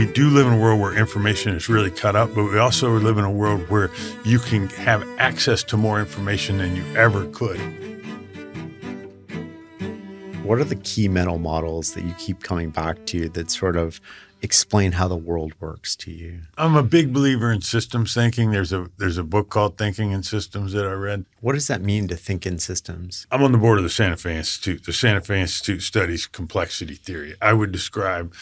We do live in a world where information is really cut up, but we also live in a world where you can have access to more information than you ever could. What are the key mental models that you keep coming back to that sort of explain how the world works to you? I'm a big believer in systems thinking. There's a book called Thinking in Systems that I read. What does that mean to think in systems? I'm on the board of the Santa Fe Institute. The Santa Fe Institute studies complexity theory. I would describe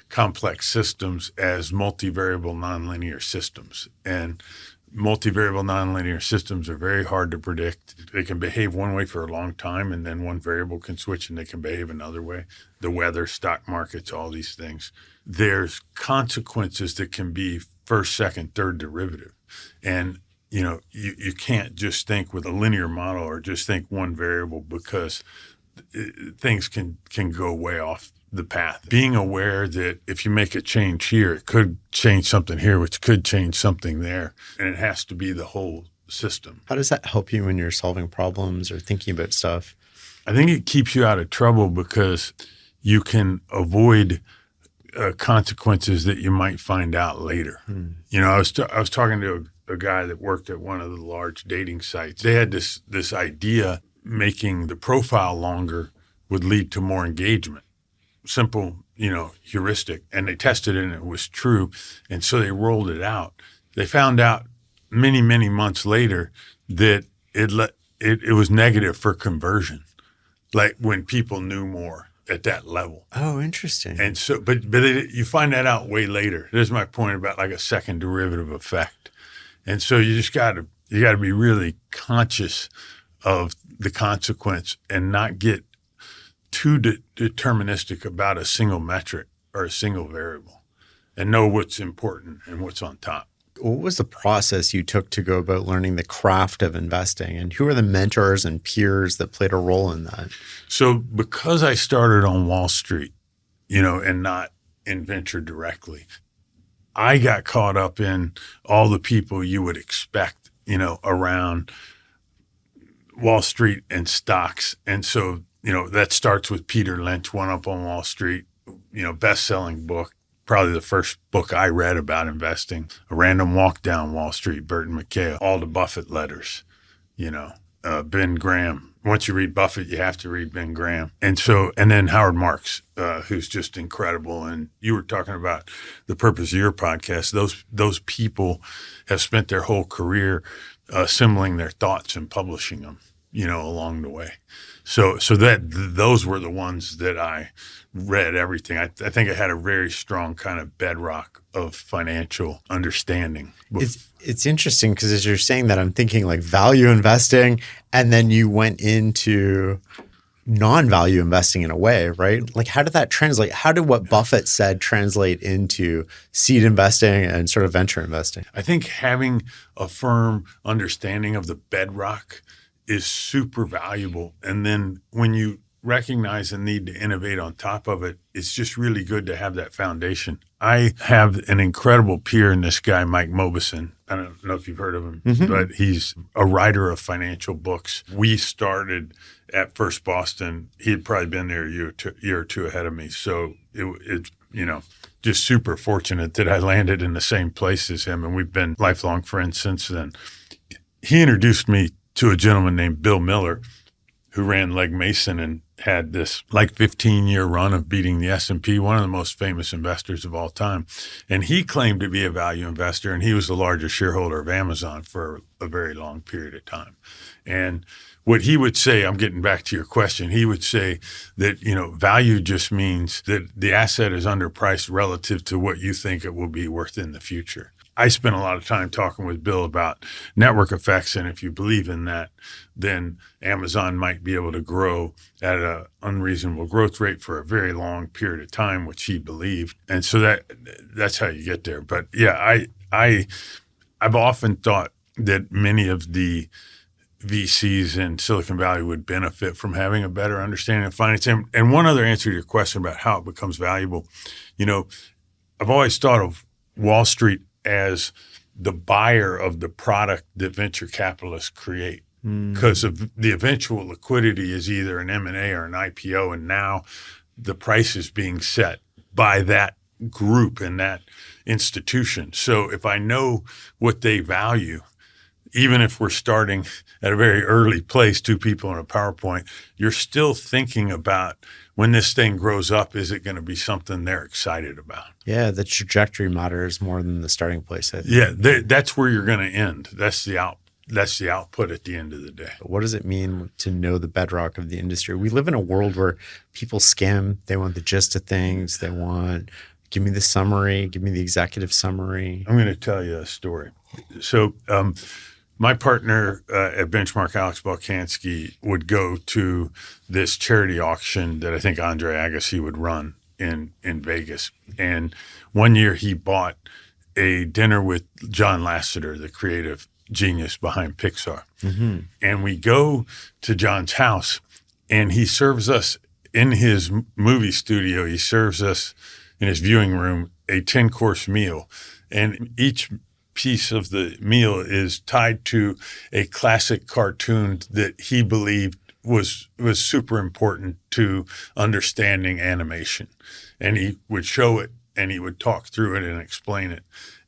complex systems as multivariable nonlinear systems. And multivariable nonlinear systems are very hard to predict. They can behave one way for a long time, and then one variable can switch and they can behave another way. The weather, stock markets, all these things. There's consequences that can be first, second, third derivative. And you can't just think with a linear model or just think one variable, because things can go way off the path. Being aware that if you make a change here, it could change something here, which could change something there. And it has to be the whole system. How does that help you when you're solving problems or thinking about stuff? I think it keeps you out of trouble because you can avoid consequences that you might find out later. I was talking to a guy that worked at one of the large dating sites. They had this idea making the profile longer would lead to more engagement. Simple, heuristic. And they tested it and it was true. And so they rolled it out. They found out many, many months later that it was negative for conversion, like when people knew more at that level. Oh, interesting. And so, but you find that out way later. There's my point about like a second derivative effect. And so you just got to be really conscious of the consequence and not get too deterministic about a single metric or a single variable, and know what's important and what's on top. What was the process you took to go about learning the craft of investing, and who are the mentors and peers that played a role in that? So because I started on Wall Street, and not in venture directly, I got caught up in all the people you would expect, around Wall Street and stocks. And so, that starts with Peter Lynch, One Up on Wall Street, best-selling book, probably the first book I read about investing. A Random Walk Down Wall Street, Burton McKay, all the Buffett letters, Ben Graham. Once you read Buffett, you have to read Ben Graham. And then Howard Marks, who's just incredible. And you were talking about the purpose of your podcast. Those people have spent their whole career assembling their thoughts and publishing them, along the way. So that those were the ones that I read everything. I think I had a very strong kind of bedrock of financial understanding. It's interesting because as you're saying that, I'm thinking like value investing, and then you went into non-value investing in a way, right? Like how did that translate? How did what Buffett said translate into seed investing and sort of venture investing? I think having a firm understanding of the bedrock is super valuable. And then when you recognize the need to innovate on top of it, it's just really good to have that foundation. I have an incredible peer in this guy, Mike Mobison. I don't know if you've heard of him, but he's a writer of financial books. We started at First Boston. He had probably been there a year or two ahead of me. So it's just super fortunate that I landed in the same place as him. And we've been lifelong friends since then. He introduced me to a gentleman named Bill Miller, who ran Legg Mason and had this 15-year run of beating the S&P, one of the most famous investors of all time. And he claimed to be a value investor, and he was the largest shareholder of Amazon for a very long period of time. And what he would say, I'm getting back to your question, he would say that, value just means that the asset is underpriced relative to what you think it will be worth in the future. I spent a lot of time talking with Bill about network effects, and if you believe in that, then Amazon might be able to grow at an unreasonable growth rate for a very long period of time, which he believed. And so that's how you get there. But yeah, I've often thought that many of the VCs in Silicon Valley would benefit from having a better understanding of finance. And one other answer to your question about how it becomes valuable, I've always thought of Wall Street as the buyer of the product that venture capitalists create, because of the eventual liquidity is either an M&A or an IPO, and now the price is being set by that group and that institution. So if I know what they value, even if we're starting at a very early place, 2 people in a PowerPoint, you're still thinking about when this thing grows up, is it going to be something they're excited about? Yeah, the trajectory matters more than the starting place, I think. Yeah, that's where you're going to end. That's the output at the end of the day. What does it mean to know the bedrock of the industry? We live in a world where people skim. They want the gist of things. They want, give me the summary, give me the executive summary. I'm going to tell you a story. So my partner at Benchmark, Alex Balkansky, would go to this charity auction that I think Andre Agassi would run in Vegas. And one year he bought a dinner with John Lasseter, the creative genius behind Pixar. Mm-hmm. And we go to John's house and he serves us in his movie studio. He serves us in his viewing room a 10-course meal. And each piece of the meal is tied to a classic cartoon that he believed was super important to understanding animation. And he would show it and he would talk through it and explain it.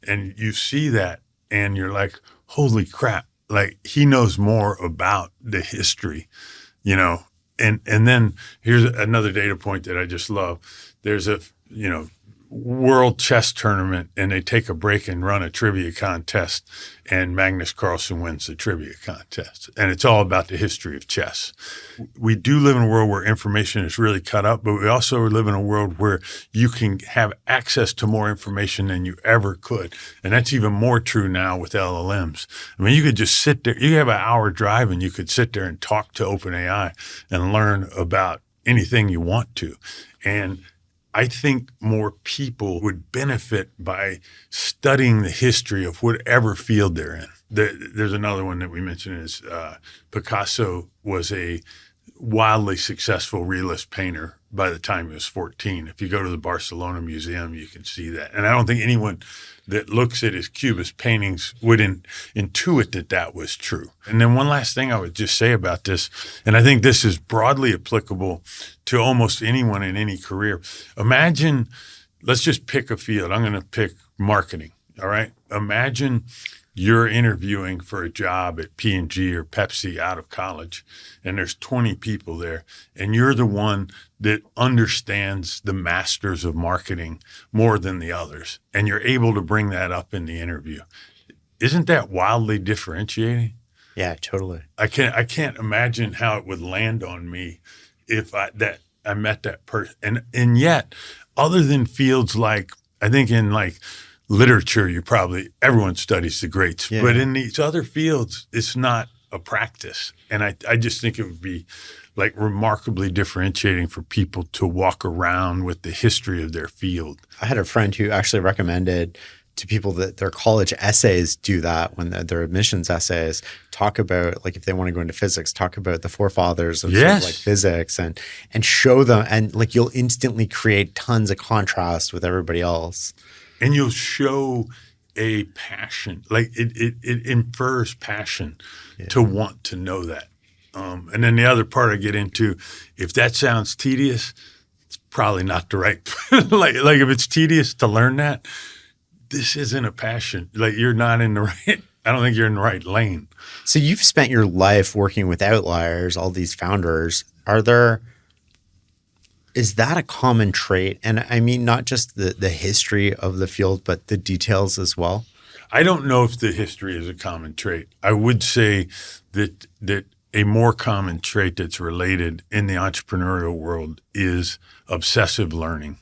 And you see that and you're like, holy crap, like he knows more about the history, you know. And then here's another data point that I just love. There's a, world chess tournament and they take a break and run a trivia contest and Magnus Carlsen wins the trivia contest. And it's all about the history of chess. We do live in a world where information is really cut up, but we also live in a world where you can have access to more information than you ever could. And that's even more true now with LLMs. I mean, you could just sit there, you have an hour drive and you could sit there and talk to OpenAI and learn about anything you want to. And I think more people would benefit by studying the history of whatever field they're in. There's another one that we mentioned is Picasso was a wildly successful realist painter by the time he was 14. If you go to the Barcelona Museum, you can see that. And I don't think anyone that looks at his Cubist paintings would intuit that was true. And then one last thing I would just say about this, and I think this is broadly applicable to almost anyone in any career. Imagine, let's just pick a field. I'm going to pick marketing, all right? Imagine you're interviewing for a job at P&G or Pepsi out of college, and there's 20 people there, and you're the one that understands the masters of marketing more than the others, and you're able to bring that up in the interview. Isn't that wildly differentiating? Yeah, totally. I can't imagine how it would land on me if I met that person. And yet, other than fields like, I think in like literature, everyone studies the greats, yeah. But in these other fields, it's not a practice. And I just think it would be like remarkably differentiating for people to walk around with the history of their field. I had a friend who actually recommended to people that their college essays do that when their admissions essays talk about, like, if they want to go into physics, talk about the forefathers of, sort of like physics and show them, and like you'll instantly create tons of contrast with everybody else. And you'll show a passion, like it infers passion to want to know that. And then the other part I get into, if that sounds tedious, it's probably not the right, like if it's tedious to learn that, this isn't a passion. Like you're not in the right, I don't think you're in the right lane. So you've spent your life working with outliers, all these founders. Is that a common trait? And I mean, not just the history of the field, but the details as well? I don't know if the history is a common trait. I would say that a more common trait that's related in the entrepreneurial world is obsessive learning,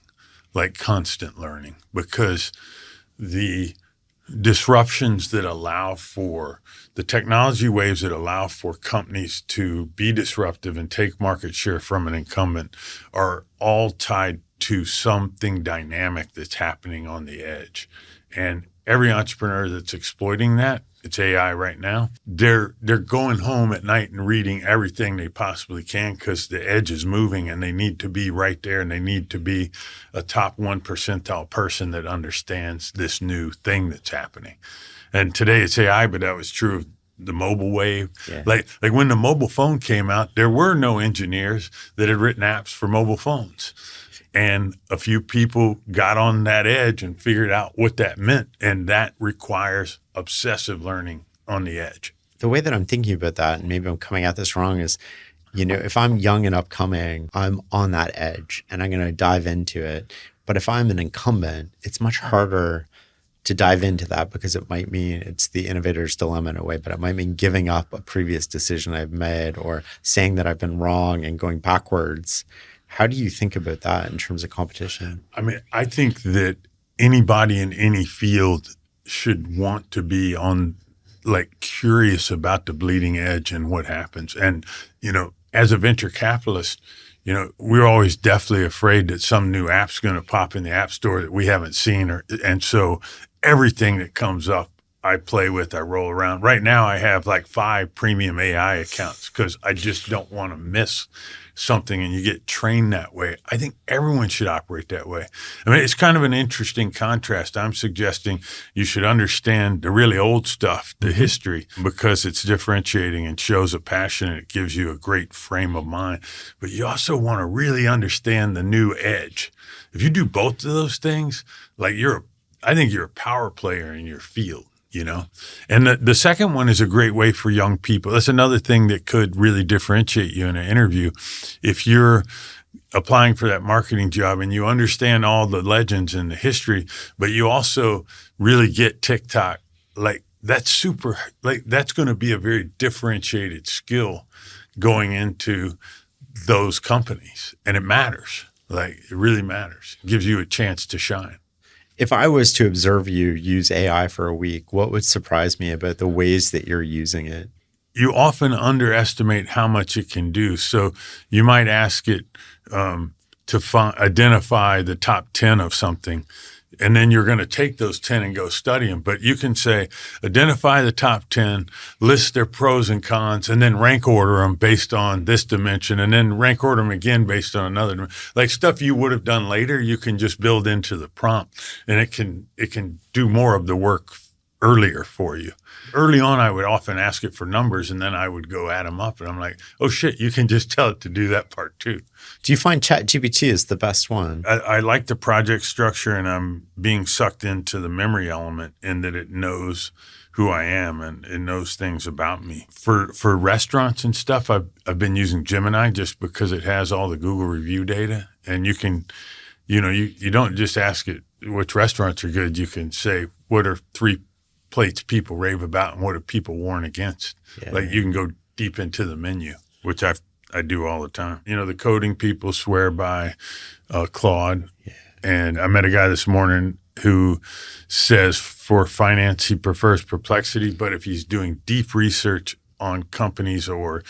like constant learning, because the disruptions that allow for the technology waves that allow for companies to be disruptive and take market share from an incumbent are all tied to something dynamic that's happening on the edge. And every entrepreneur that's exploiting that, it's AI right now, they're going home at night and reading everything they possibly can because the edge is moving and they need to be right there and they need to be a top 1 percentile person that understands this new thing that's happening. And today it's AI, but that was true of the mobile wave. Yeah. Like when the mobile phone came out, there were no engineers that had written apps for mobile phones. And a few people got on that edge and figured out what that meant. And that requires obsessive learning on the edge. The way that I'm thinking about that, and maybe I'm coming at this wrong, is, if I'm young and upcoming, I'm on that edge and I'm going to dive into it. But if I'm an incumbent, it's much harder to dive into that because it might mean it's the innovator's dilemma in a way, but it might mean giving up a previous decision I've made or saying that I've been wrong and going backwards. How do you think about that in terms of competition? I mean, I think that anybody in any field should want to be curious about the bleeding edge and what happens. And, as a venture capitalist, we're always deathly afraid that some new app's going to pop in the app store that we haven't seen. And so everything that comes up, I play with, I roll around. Right now, I have 5 premium AI accounts because I just don't want to miss something, and you get trained that way. I think everyone should operate that way. I mean, it's kind of an interesting contrast. I'm suggesting you should understand the really old stuff, the history, because it's differentiating and shows a passion, and it gives you a great frame of mind. But you also want to really understand the new edge. If you do both of those things, I think you're a power player in your field. And the second one is a great way for young people. That's another thing that could really differentiate you in an interview. If you're applying for that marketing job and you understand all the legends and the history, but you also really get TikTok, that's going to be a very differentiated skill going into those companies. And it matters. It really matters. It gives you a chance to shine. If I was to observe you use AI for a week, what would surprise me about the ways that you're using it? You often underestimate how much it can do. So you might ask it to identify the top 10 of something, and then you're going to take those 10 and go study them. But you can say, identify the top 10, list their pros and cons, and then rank order them based on this dimension, and then rank order them again based on another dimension. Stuff you would have done later, you can just build into the prompt, and it can do more of the work earlier for you. Early on, I would often ask it for numbers, and then I would go add them up, and I'm like, oh shit, you can just tell it to do that part too. Do you find ChatGPT is the best one? I like the project structure, and I'm being sucked into the memory element in that it knows who I am and it knows things about me. For restaurants and stuff, I've been using Gemini just because it has all the Google review data, and you can, you don't just ask it which restaurants are good. You can say, what are 3 plates people rave about and what are people warn against? Yeah. You can go deep into the menu, which I do all the time. The coding people swear by Claude. Yeah. And I met a guy this morning who says for finance, he prefers Perplexity, but if he's doing deep research on companies or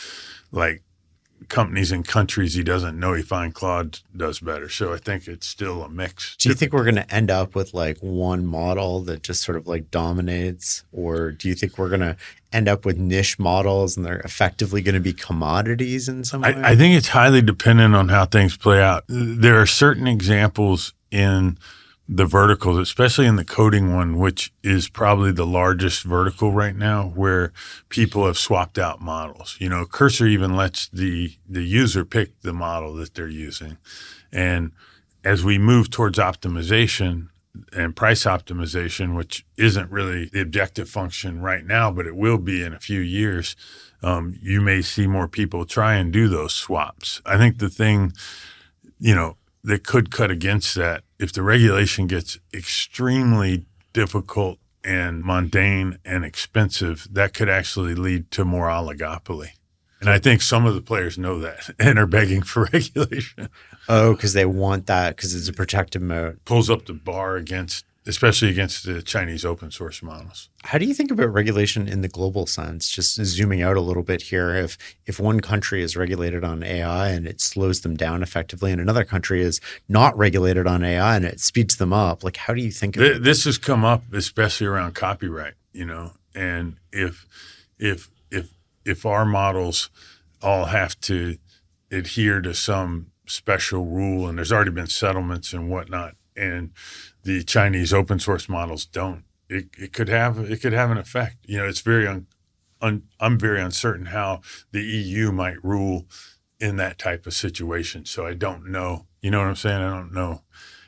companies and countries he doesn't know, he finds Claude does better. So I think it's still a mix. Do you think we're going to end up with one model that just sort of dominates? Or do you think we're going to end up with niche models and they're effectively going to be commodities in some way? I think it's highly dependent on how things play out. There are certain examples in the verticals, especially in the coding one, which is probably the largest vertical right now, where people have swapped out models. Cursor even lets the user pick the model that they're using. And as we move towards optimization and price optimization, which isn't really the objective function right now, but it will be in a few years, you may see more people try and do those swaps. I think the thing, that could cut against that, if the regulation gets extremely difficult and mundane and expensive, that could actually lead to more oligopoly. And I think some of the players know that and are begging for regulation. Oh, because they want that because it's a protective mode. Pulls up the bar especially against the Chinese open source models. How do you think about regulation in the global sense? Just zooming out a little bit here, if one country is regulated on AI and it slows them down effectively, and another country is not regulated on AI and it speeds them up, how do you think of it? This has come up especially around copyright, and if our models all have to adhere to some special rule, and there's already been settlements and whatnot, and the Chinese open source models don't, it could have an effect. It's very I'm very uncertain how the EU might rule in that type of situation. So I don't know You know what I'm saying? I don't know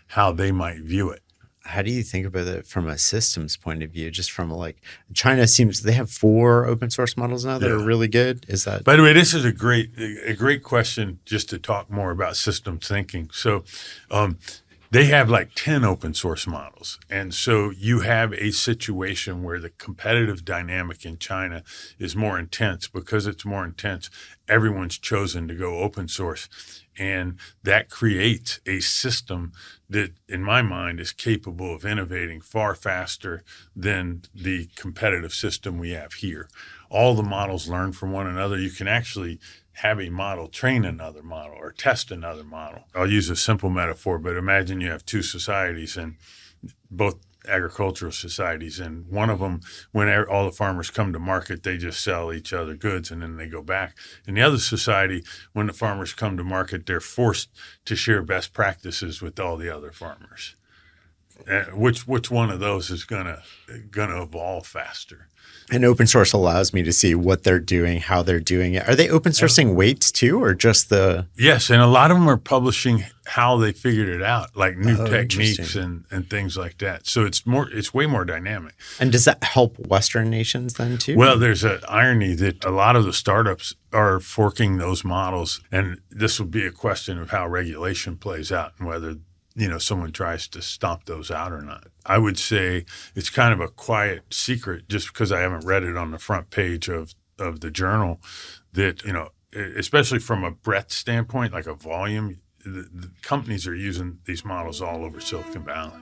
how they might view it. How do you think about it from a systems point of view? Just from like China seems they have 4 open source models now that are really good. Is that? By the way, this is a great question just to talk more about systems thinking. So they have like 10 open source models. And so you have a situation where the competitive dynamic in China is more intense. Because it's more intense, everyone's chosen to go open source. And that creates a system that, in my mind, is capable of innovating far faster than the competitive system we have here. All the models learn from one another. You can actually have a model train another model or test another model. I'll use a simple metaphor, but imagine you have 2 societies, and both agricultural societies, and one of them, when all the farmers come to market, they just sell each other goods and then they go back. In the other society, when the farmers come to market, they're forced to share best practices with all the other farmers. Which one of those is gonna evolve faster? And open source allows me to see what they're doing, how they're doing it. Are they open sourcing weights too, or just the? Yes, and a lot of them are publishing how they figured it out, like new techniques and things like that. So it's way more dynamic. And does that help Western nations then too? Well, there's an irony that a lot of the startups are forking those models, and this will be a question of how regulation plays out and whether someone tries to stomp those out or not. I would say it's kind of a quiet secret, just because I haven't read it on the front page of the journal, that, especially from a breadth standpoint, like a volume, the companies are using these models all over Silicon Valley.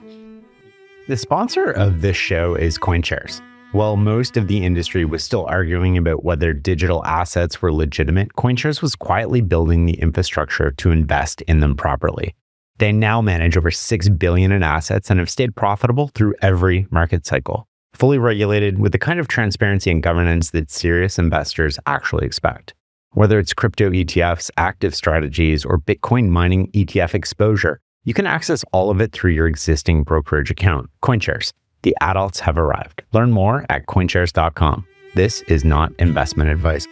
The sponsor of this show is CoinShares. While most of the industry was still arguing about whether digital assets were legitimate, CoinShares was quietly building the infrastructure to invest in them properly. They now manage over $6 billion in assets and have stayed profitable through every market cycle, fully regulated with the kind of transparency and governance that serious investors actually expect. Whether it's crypto ETFs, active strategies, or Bitcoin mining ETF exposure, you can access all of it through your existing brokerage account. CoinShares. The adults have arrived. Learn more at coinshares.com. This is not investment advice.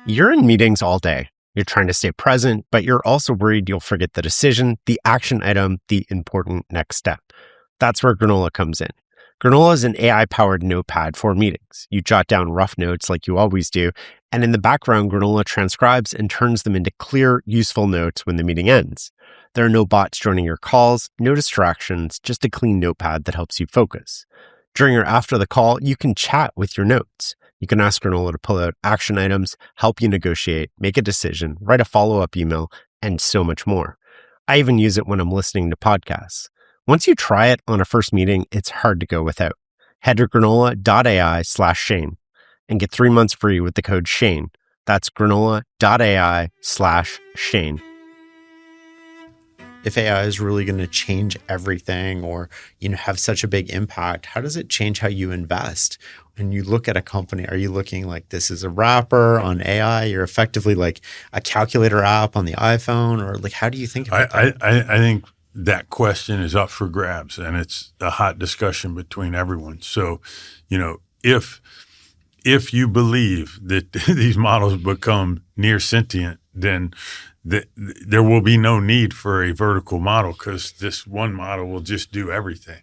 You're in meetings all day. You're trying to stay present, but you're also worried you'll forget the decision, the action item, the important next step. That's where Granola comes in. Granola is an AI-powered notepad for meetings. You jot down rough notes like you always do, and in the background, Granola transcribes and turns them into clear, useful notes when the meeting ends. There are no bots joining your calls, no distractions, just a clean notepad that helps you focus. During or after the call, you can chat with your notes. You can ask Granola to pull out action items, help you negotiate, make a decision, write a follow-up email, and so much more. I even use it when I'm listening to podcasts. Once you try it on a first meeting, it's hard to go without. Head to granola.ai/Shane and get 3 months free with the code Shane. That's granola.ai/Shane. If AI is really going to change everything or, have such a big impact, how does it change how you invest? When you look at a company, are you looking like this is a wrapper on AI? You're effectively like a calculator app on the iPhone, or like, how do you think about that? I think that question is up for grabs, and it's a hot discussion between everyone. So, if you believe that these models become near sentient, then there will be no need for a vertical model, because this one model will just do everything.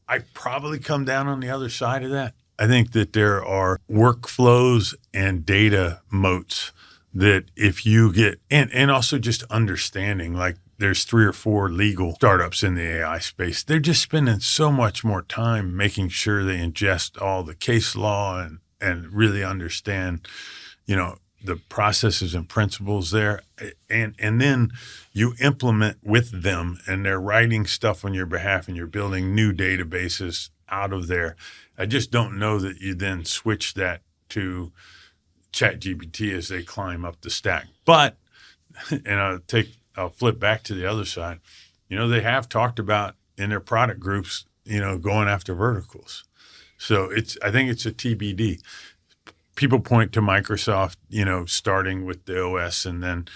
I probably come down on the other side of that. I think that there are workflows and data moats that if you get, and also just understanding, like there's 3 or 4 legal startups in the AI space. They're just spending so much more time making sure they ingest all the case law and really understand, the processes and principles there. And then you implement with them, and they're writing stuff on your behalf, and you're building new databases out of there. I just don't know that you then switch that to ChatGPT as they climb up the stack. But, and I'll flip back to the other side. They have talked about in their product groups, going after verticals. So I think it's a TBD. People point to Microsoft, starting with the OS, and then,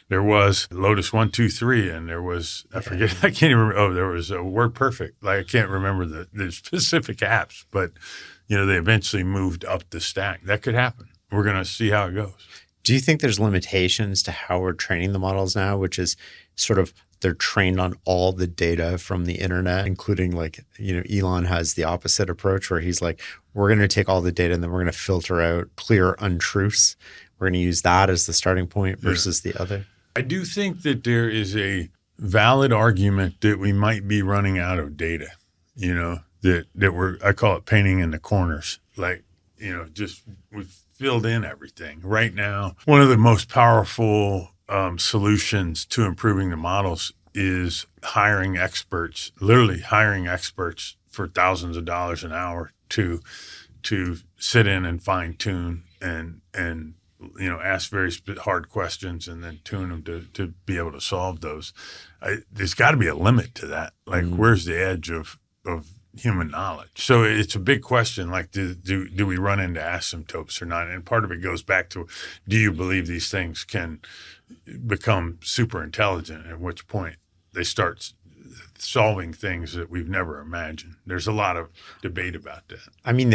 there was Lotus 1, 2, 3, and there was, I forget, I can't even remember. There was a WordPerfect. Like, I can't remember the specific apps, but, they eventually moved up the stack. That could happen. We're going to see how it goes. Do you think there's limitations to how we're training the models now, which is sort of they're trained on all the data from the internet, including like, Elon has the opposite approach where he's like, we're going to take all the data and then we're going to filter out clear untruths. We're going to use that as the starting point versus the other. I do think that there is a valid argument that we might be running out of data, that I call it painting in the corners. Like, just we've filled in everything. Right now, one of the most powerful solutions to improving the models is literally hiring experts for thousands of dollars an hour to sit in and fine tune and ask very hard questions and then tune them to be able to solve those. There's got to be a limit to that. Like, where's the edge of human knowledge? So it's a big question. Like, do we run into asymptotes or not? And part of it goes back to, do you believe these things can become super intelligent? At which point they start solving things that we've never imagined. There's a lot of debate about that. I mean,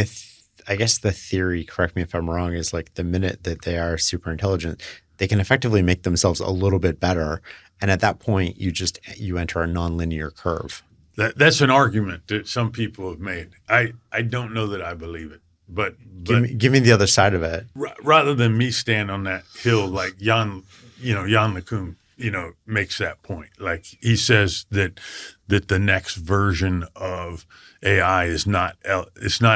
I guess the theory, correct me if I'm wrong, is like the minute that they are super intelligent, they can effectively make themselves a little bit better. And at that point, you enter a nonlinear curve. That's an argument that some people have made. I don't know that I believe it, but give me the other side of it. Rather than me stand on that hill, like Jan LeCun, makes that point. Like, he says that the next version of AI is it's not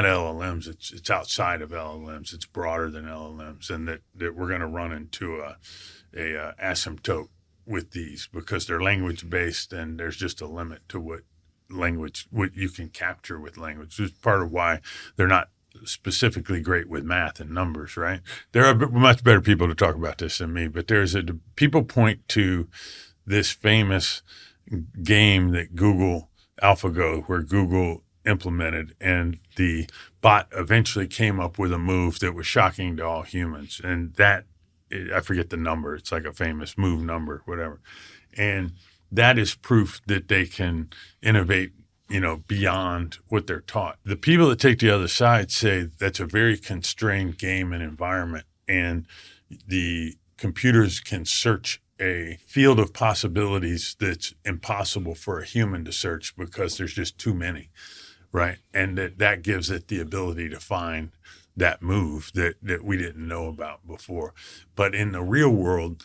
LLMs. It's outside of LLMs. It's broader than LLMs, and that we're going to run into a asymptote with these because they're language based, and there's just a limit to what you can capture with language. It's part of why they're not specifically great with math and numbers, right? There are much better people to talk about this than me, but people point to this famous game that AlphaGo, where Google implemented, and the bot eventually came up with a move that was shocking to all humans. And I forget the number. It's like a famous move number, whatever. And that is proof that they can innovate, beyond what they're taught. The people that take the other side say that's a very constrained game and environment, and the computers can search a field of possibilities that's impossible for a human to search because there's just too many, right? And that gives it the ability to find that move that we didn't know about before. But in the real world,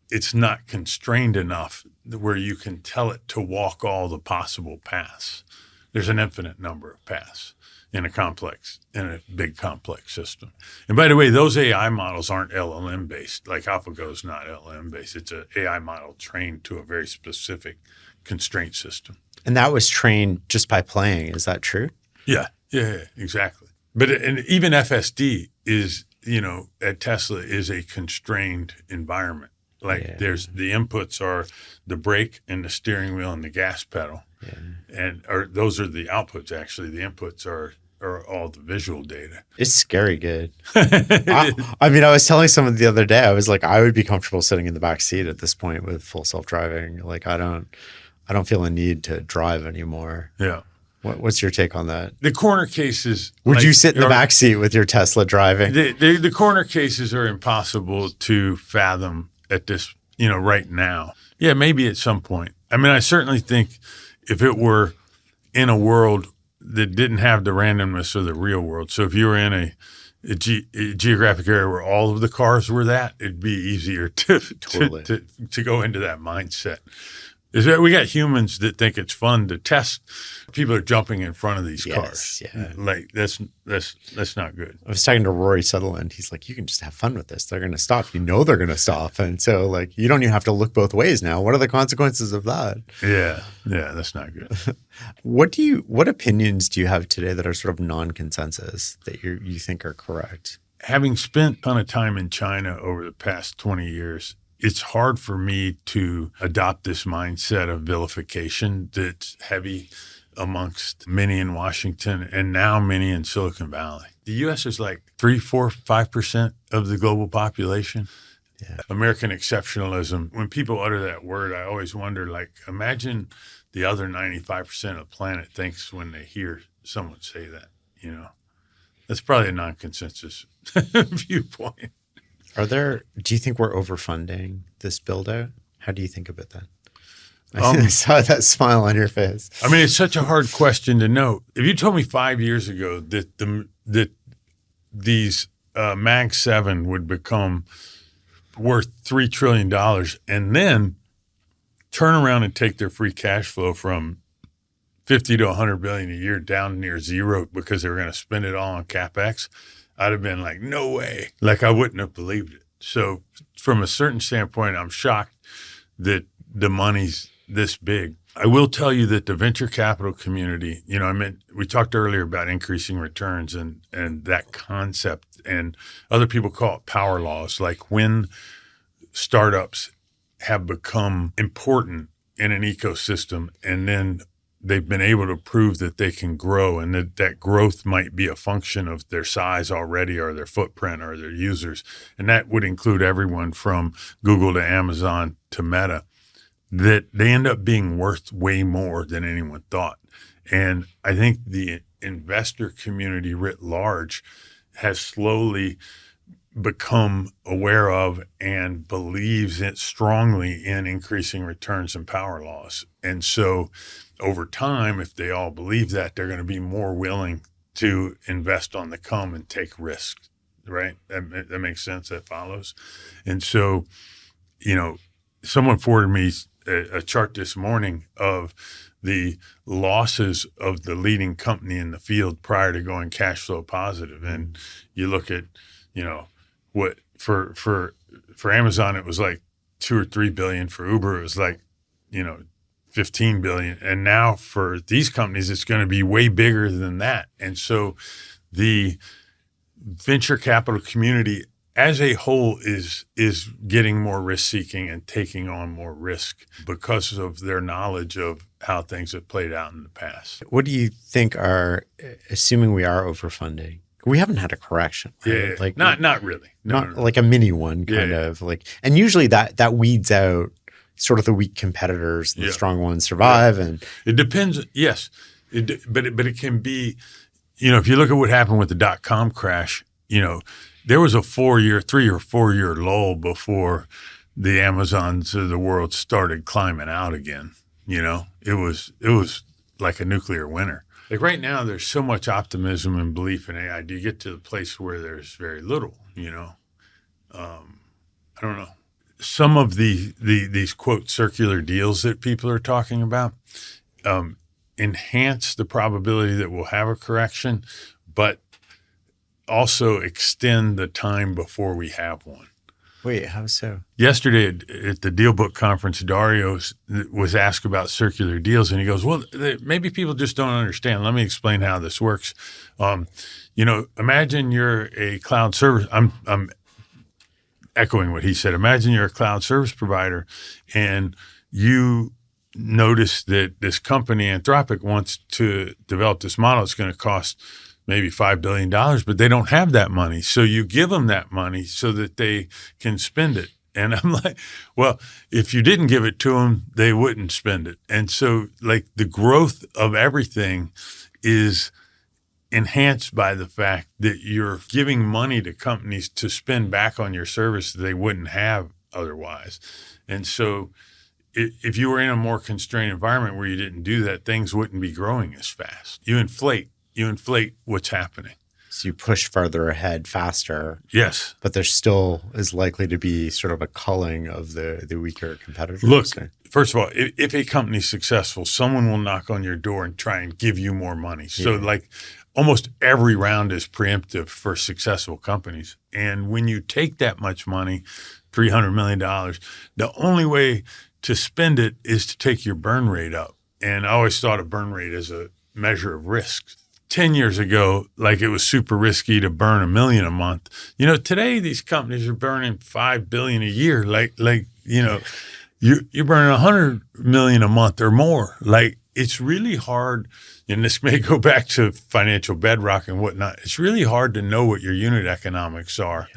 it's not constrained enough where you can tell it to walk all the possible paths. There's an infinite number of paths in a big complex system. And by the way, those AI models aren't LLM based. Like AlphaGo is not LLM based. It's an AI model trained to a very specific constraint system. And that was trained just by playing. Is that true? Yeah, exactly. But and even FSD is, at Tesla is a constrained environment. Like, there's the inputs are the brake and the steering wheel and the gas pedal, or those are the outputs. Actually, the inputs are all the visual data. It's scary good. I was telling someone the other day, I was like, I would be comfortable sitting in the back seat at this point with full self-driving. Like, I don't feel a need to drive anymore. Yeah. What's your take on that? The corner cases. Would you sit in the back seat with your Tesla driving? The corner cases are impossible to fathom at this, right now. Yeah, maybe at some point. I mean, I certainly think if it were in a world that didn't have the randomness of the real world. So if you were in a geographic area where all of the cars were it'd be easier to go into that mindset. Is that we got humans that think it's fun to test. People are jumping in front of these cars. Yeah. Like, that's not good. I was talking to Rory Sutherland. He's like, you can just have fun with this. They're going to stop. They're going to stop. And so, like, you don't even have to look both ways now. What are the consequences of that? Yeah, that's not good. What opinions do you have today that are sort of non-consensus that you think are correct? Having spent a ton of time in China over the past 20 years, it's hard for me to adopt this mindset of vilification that's heavy amongst many in Washington and now many in Silicon Valley. The U.S. is like 3, 4, 5% of the global population. Yeah. American exceptionalism. When people utter that word, I always wonder, like, imagine the other 95% of the planet thinks when they hear someone say that, That's probably a non-consensus viewpoint. Do you think we're overfunding this build out? How do you think about that? I saw that smile on your face. I mean, it's such a hard question to know. If you told me 5 years ago that that these Mag 7 would become worth $3 trillion and then turn around and take their free cash flow from 50 to 100 billion a year down near zero because they were going to spend it all on CapEx, I'd have been like, no way. Like, I wouldn't have believed it. So from a certain standpoint, I'm shocked that the money's this big. I will tell you that the venture capital community, we talked earlier about increasing returns and that concept, and other people call it power laws. Like, when startups have become important in an ecosystem and then they've been able to prove that they can grow, and that growth might be a function of their size already or their footprint or their users. And that would include everyone from Google to Amazon to Meta, that they end up being worth way more than anyone thought. And I think the investor community writ large has slowly become aware of and believes it strongly in increasing returns and power laws. And so over time, if they all believe that, they're going to be more willing to invest on the come and take risks, right? That makes sense. That follows. And so, someone forwarded me a chart this morning of the losses of the leading company in the field prior to going cash flow positive. And you look at, what for Amazon, it was like 2 or 3 billion. For Uber, it was like, 15 billion. And now for these companies, it's going to be way bigger than that. And so the venture capital community as a whole is getting more risk seeking and taking on more risk because of their knowledge of how things have played out in the past. What do you think assuming we are overfunding? We haven't had a correction, right? Yeah, like not really. No. Like a mini one kind of like, and usually that weeds out sort of the weak competitors, the strong ones survive. And it depends. Yes. But it can be, if you look at what happened with the .com crash, there was a 3 or 4 year lull before the Amazons of the world started climbing out again. It was like a nuclear winter. Like right now, there's so much optimism and belief in AI. Do you get to the place where there's very little? I don't know. Some of these quote circular deals that people are talking about enhance the probability that we'll have a correction, but also extend the time before we have one. Wait, how so? Yesterday at the Deal Book Conference, Dario was asked about circular deals, and he goes, well, maybe people just don't understand. Let me explain how this works. Imagine you're a cloud service. I'm echoing what he said. Imagine you're a cloud service provider, and you notice that this company, Anthropic, wants to develop this model. It's going to cost maybe $5 billion, but they don't have that money. So you give them that money so that they can spend it. And I'm like, well, if you didn't give it to them, they wouldn't spend it. And so like the growth of everything is enhanced by the fact that you're giving money to companies to spend back on your service that they wouldn't have otherwise. And so if you were in a more constrained environment where you didn't do that, things wouldn't be growing as fast. You inflate what's happening. So you push further ahead faster. Yes. But there still is likely to be sort of a culling of the weaker competitors. Look, first of all, if a company's successful, someone will knock on your door and try and give you more money. So like almost every round is preemptive for successful companies. And when you take that much money, $300 million, the only way to spend it is to take your burn rate up. And I always thought of burn rate as a measure of risk. 10 years ago, like it was super risky to burn $1 million a month. Today these companies are burning $5 billion a year. You're burning $100 million a month or more. Like it's really hard, and this may go back to financial bedrock and whatnot. It's really hard to know what your unit economics are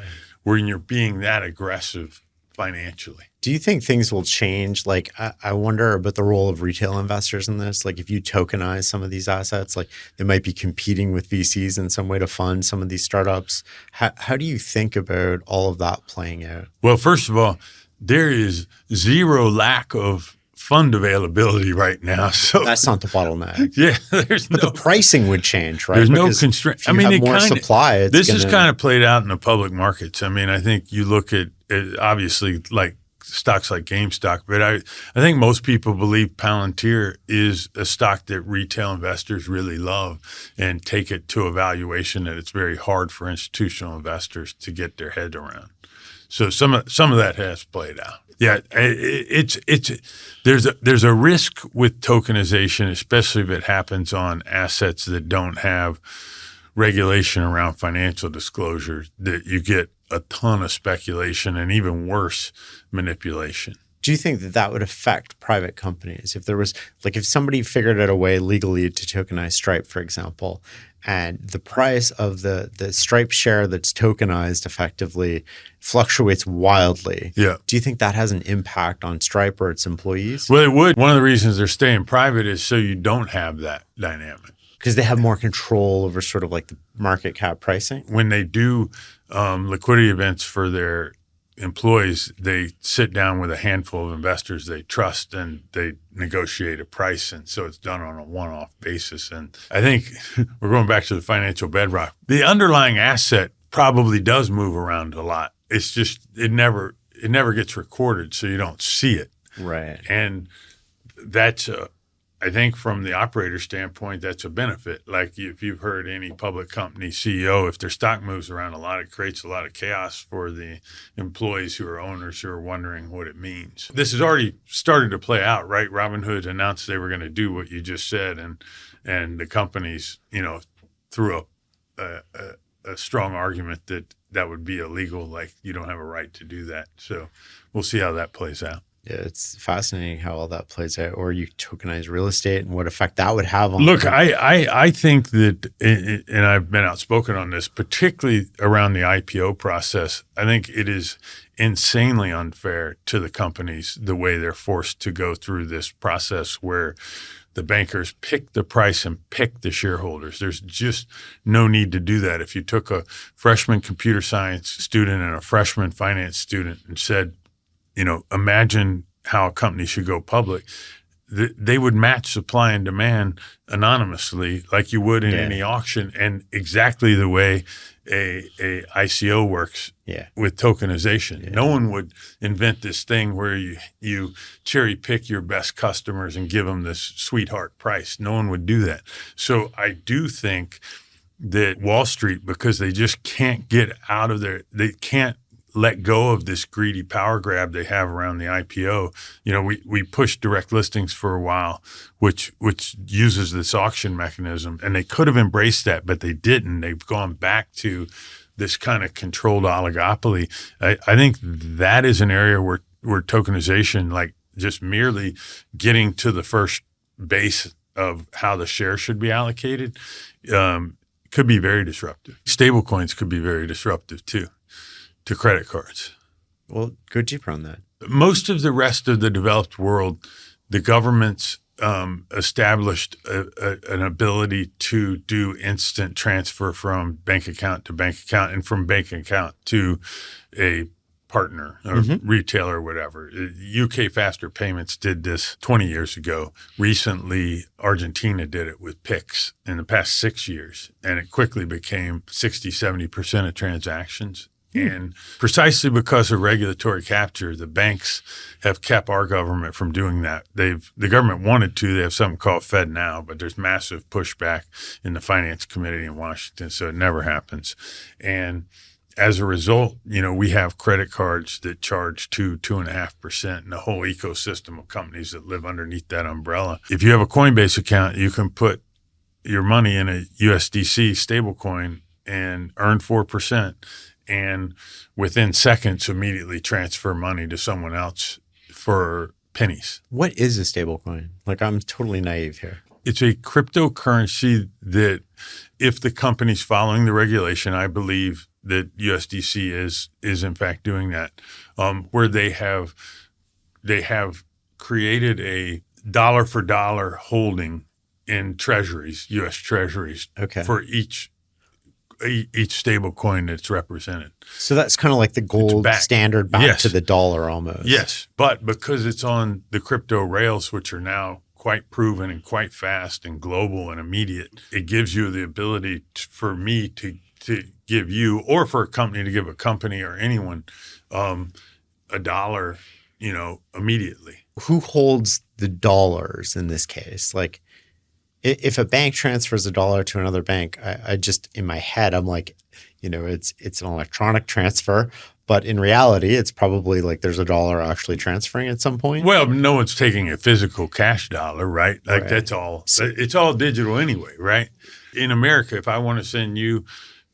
when you're being that aggressive financially. Do you think things will change? Like, I wonder about the role of retail investors in this. Like, if you tokenize some of these assets, like they might be competing with VCs in some way to fund some of these startups. How do you think about all of that playing out? Well, first of all, there is zero lack of fund availability right now. So That's not the bottleneck. yeah, there's But no the pricing would change, right? There's Because no constraint. if you have more supply. This is kind of played out in the public markets. I mean, I think you look at obviously like stocks like GameStop, but I think most people believe Palantir is a stock that retail investors really love and take it to a valuation that it's very hard for institutional investors to get their head around. So some of that has played out. Yeah, there's a risk with tokenization, especially if it happens on assets that don't have regulation around financial disclosure, that you get a ton of speculation and even worse, manipulation. Do you think that that would affect private companies? If there was, like, if somebody figured out a way legally to tokenize Stripe, for example, and the price of the Stripe share that's tokenized effectively fluctuates wildly. Yeah. Do you think that has an impact on Stripe or its employees? Well, it would. One of the reasons they're staying private is so you don't have that dynamic. Because they have more control over sort of like the market cap pricing? When they do liquidity events for their employees, they sit down with a handful of investors they trust and they negotiate a price. And so it's done on a one-off basis. And I think we're going back to the financial bedrock. The underlying asset probably does move around a lot. It's just it never gets recorded, so you don't see it. Right. And that's I think from the operator standpoint, that's a benefit. Like if you've heard any public company CEO, if their stock moves around a lot, it creates a lot of chaos for the employees who are owners who are wondering what it means. This has already started to play out, right? Robinhood announced they were going to do what you just said, and the companies, threw a strong argument that would be illegal, like you don't have a right to do that. So we'll see how that plays out. Yeah, it's fascinating how all that plays out. Or you tokenize real estate and what effect that would have on. Look, I think that, and I've been outspoken on this, particularly around the IPO process. I think it is insanely unfair to the companies the way they're forced to go through this process where the bankers pick the price and pick the shareholders. There's just no need to do that. If you took a freshman computer science student and a freshman finance student and said, imagine how a company should go public, they would match supply and demand anonymously like you would in any auction, and exactly the way a ICO works with tokenization. Yeah. No one would invent this thing where you cherry pick your best customers and give them this sweetheart price. No one would do that. So I do think that Wall Street, because they just can't get out of they can't let go of this greedy power grab they have around the IPO. We pushed direct listings for a while, which uses this auction mechanism, and they could have embraced that, but they didn't. They've gone back to this kind of controlled oligopoly. I think that is an area where tokenization, like just merely getting to the first base of how the share should be allocated, could be very disruptive. Stablecoins could be very disruptive too, to credit cards. Well, go deeper on that. Most of the rest of the developed world, the governments established an ability to do instant transfer from bank account to bank account and from bank account to a partner or retailer or whatever. UK Faster Payments did this 20 years ago. Recently, Argentina did it with PIX in the past 6 years, and it quickly became 60-70% of transactions. And precisely because of regulatory capture, the banks have kept our government from doing that. The government wanted to. They have something called FedNow, but there's massive pushback in the finance committee in Washington, so it never happens. And as a result, we have credit cards that charge 2.5%, and a whole ecosystem of companies that live underneath that umbrella. If you have a Coinbase account, you can put your money in a USDC stablecoin and earn 4%. And within seconds, immediately transfer money to someone else for pennies. What is a stablecoin? Like, I'm totally naive here. It's a cryptocurrency that, if the company's following the regulation, I believe that USDC is in fact doing that, where they have created a dollar for dollar holding in treasuries, U.S. treasuries, for each stable coin that's represented. So that's kind of like the gold standard back to the dollar almost. Yes, but because it's on the crypto rails, which are now quite proven and quite fast and global and immediate, it gives you the ability for me to give you, or for a company to give a company or anyone, a dollar, immediately. Who holds the dollars in this case? Like, if a bank transfers a dollar to another bank, I just, in my head, I'm like, it's an electronic transfer, but in reality, it's probably like there's a dollar actually transferring at some point. Well, no one's taking a physical cash dollar, right? Like that's all. It's all digital anyway, right? In America, if I want to send you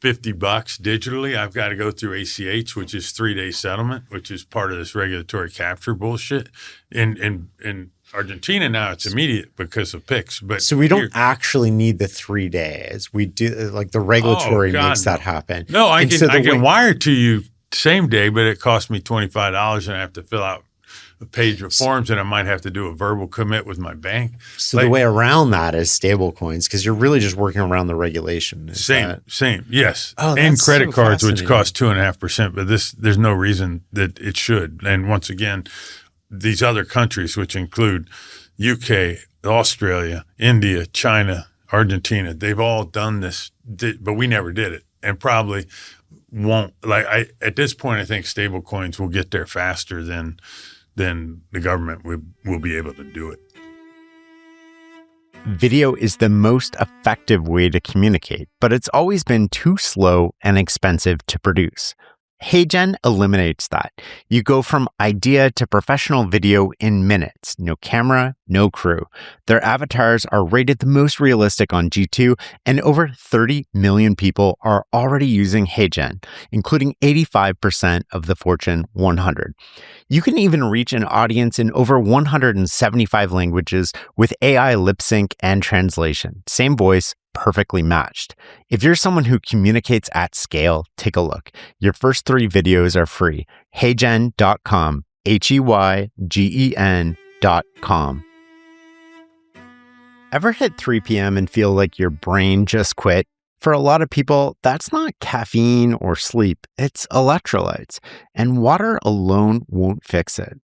$50 digitally, I've got to go through ACH, which is 3-day settlement, which is part of this regulatory capture bullshit. In Argentina now, it's immediate because of PIX. But so we don't actually need the 3 days. We do, like, the regulatory makes that happen. No, I can wire to you same day, but it costs me $25 and I have to fill out a page of forms, and I might have to do a verbal commit with my bank. So the way around that is stablecoins, because you're really just working around the regulation. Same, yes. Oh, and credit cards, which cost 2.5%, but there's no reason that it should. And once again, these other countries, which include UK, Australia, India, China, Argentina, they've all done this, but we never did it, and probably won't. At this point, I think stablecoins will get there faster than the government will be able to do it. Video is the most effective way to communicate, but it's always been too slow and expensive to produce. HeyGen eliminates that. You go from idea to professional video in minutes. No camera, no crew. Their avatars are rated the most realistic on G2, and over 30 million people are already using HeyGen, including 85% of the Fortune 100. You can even reach an audience in over 175 languages with AI lip sync and translation. Same voice, perfectly matched. If you're someone who communicates at scale, take a look. Your first 3 videos are free. Heygen.com, HEYGEN.com. Ever hit 3 p.m. and feel like your brain just quit? For a lot of people, that's not caffeine or sleep, it's electrolytes, and water alone won't fix it.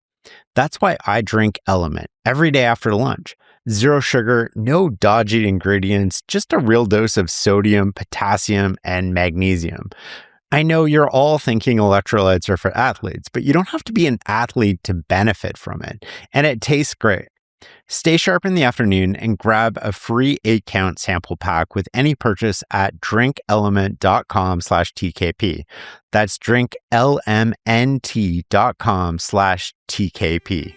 That's why I drink Element every day after lunch. 0 sugar, no dodgy ingredients, just a real dose of sodium, potassium, and magnesium. I know you're all thinking electrolytes are for athletes, but you don't have to be an athlete to benefit from it. And it tastes great. Stay sharp in the afternoon and grab a free 8-count sample pack with any purchase at drinkelement.com/TKP. That's drinklmnt.com/TKP.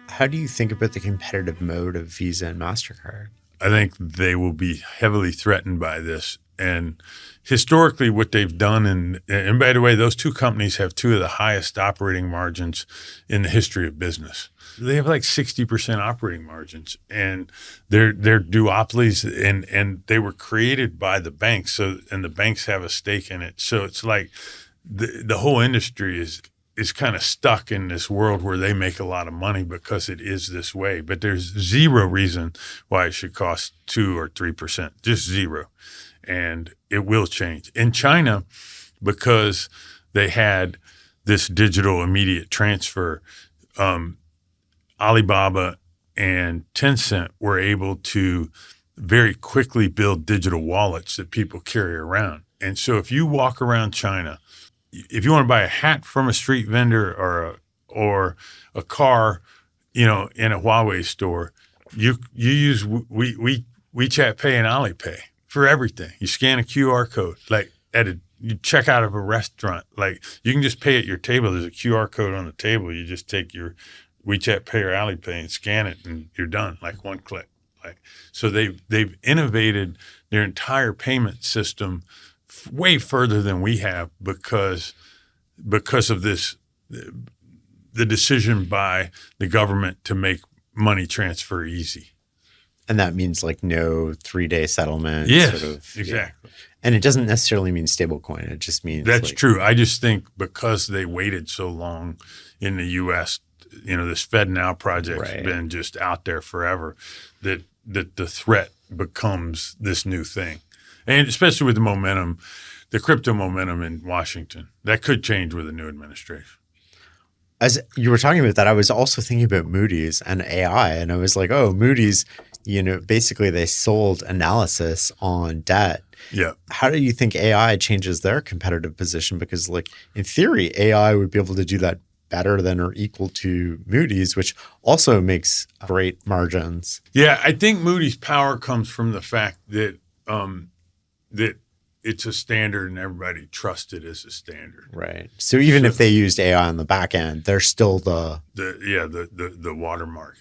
How do you think about the competitive mode of Visa and Mastercard? I think they will be heavily threatened by this. And historically, what they've done, and by the way, those two companies have 2 of the highest operating margins in the history of business. They have like 60% operating margins, and they're duopolies, and they were created by the banks. And the banks have a stake in it. So it's like the whole industry is kind of stuck in this world where they make a lot of money because it is this way. But there's zero reason why it should cost 2 or 3%, just zero. And it will change. In China, because they had this digital immediate transfer, Alibaba and Tencent were able to very quickly build digital wallets that people carry around. And so if you walk around China, if you want to buy a hat from a street vendor or a car, in a Huawei store, you use WeChat Pay and Alipay for everything. You scan a QR code, like you check out of a restaurant, like you can just pay at your table. There's a QR code on the table. You just take your WeChat Pay or Alipay and scan it, and you're done, like one click. So they've innovated their entire payment system way further than we have because of this, the decision by the government to make money transfer easy. And that means like no 3-day settlement. Yes, sort of, exactly. Yeah. And it doesn't necessarily mean stablecoin. It just means That's like, true. I just think because they waited so long in the U.S., this FedNow project's Right. been just out there forever, that the threat becomes this new thing. And especially with the momentum, the crypto momentum in Washington, that could change with a new administration. As you were talking about that, I was also thinking about Moody's and AI. And I was like, oh, Moody's, basically they sold analysis on debt. Yeah. How do you think AI changes their competitive position? Because like in theory, AI would be able to do that better than or equal to Moody's, which also makes great margins. Yeah, I think Moody's power comes from the fact that that it's a standard and everybody trusts it as a standard. Right. So even if they used AI on the back end, they're still the watermark.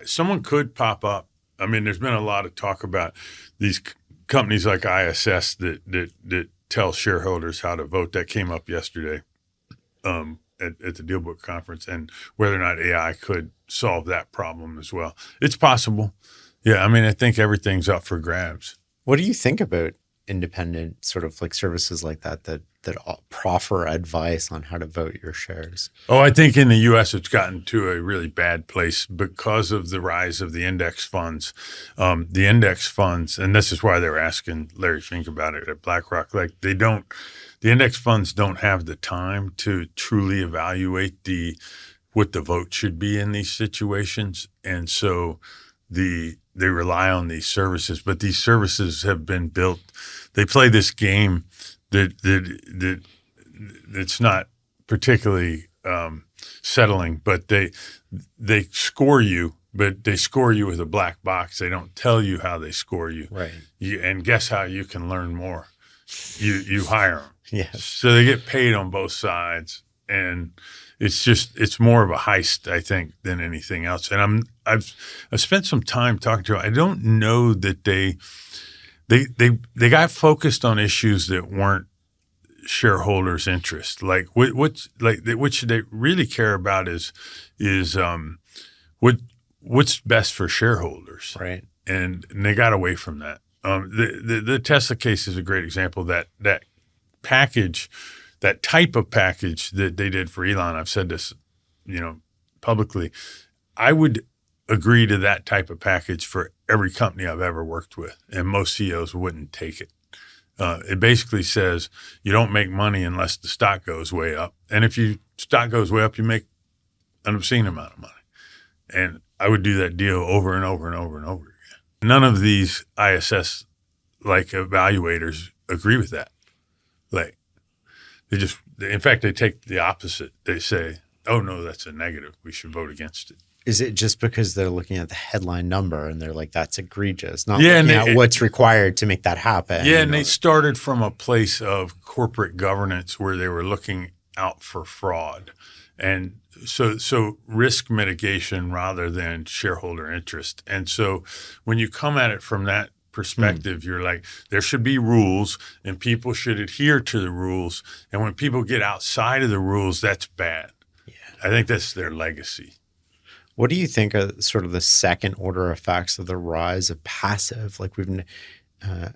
Someone could pop up. I mean, there's been a lot of talk about these companies like ISS that tell shareholders how to vote. That came up yesterday at the DealBook conference, and whether or not AI could solve that problem as well. It's possible. Yeah, I mean, I think everything's up for grabs. What do you think about independent sort of like services like that proffer advice on how to vote your shares? Oh, I think in the U.S. it's gotten to a really bad place because of the rise of the index funds. The index funds, and this is why they were asking Larry Fink about it at BlackRock, like the index funds don't have the time to truly evaluate what the vote should be in these situations. And so they rely on these services, but these services have been built. They play this game that's not particularly settling, but they score you, but they score you with a black box. They don't tell you how they score you. Right. And guess how you can learn more? You hire them. Yes. So they get paid on both sides, and it's more of a heist, I think, than anything else. And I've spent some time talking to them. I don't know that they got focused on issues that weren't shareholders' interest. Like what should they really care about is what's best for shareholders. Right. And they got away from that. The Tesla case is a great example. That package, that type of package that they did for Elon, I've said this, publicly, I would agree to that type of package for every company I've ever worked with, and most CEOs wouldn't take it. It basically says you don't make money unless the stock goes way up, and if your stock goes way up, you make an obscene amount of money. And I would do that deal over and over and over and over again. None of these ISS like evaluators agree with that. Like in fact, they take the opposite. They say, "Oh no, that's a negative. We should vote against it." Is it just because they're looking at the headline number and they're like, that's egregious, not Yeah, looking and at what's required to make that happen? Yeah, and they started from a place of corporate governance where they were looking out for fraud. And so risk mitigation rather than shareholder interest. And so when you come at it from that perspective, you're like, there should be rules and people should adhere to the rules. And when people get outside of the rules, that's bad. Yeah. I think that's their legacy. What do you think are sort of the second order effects of the rise of passive, like we've been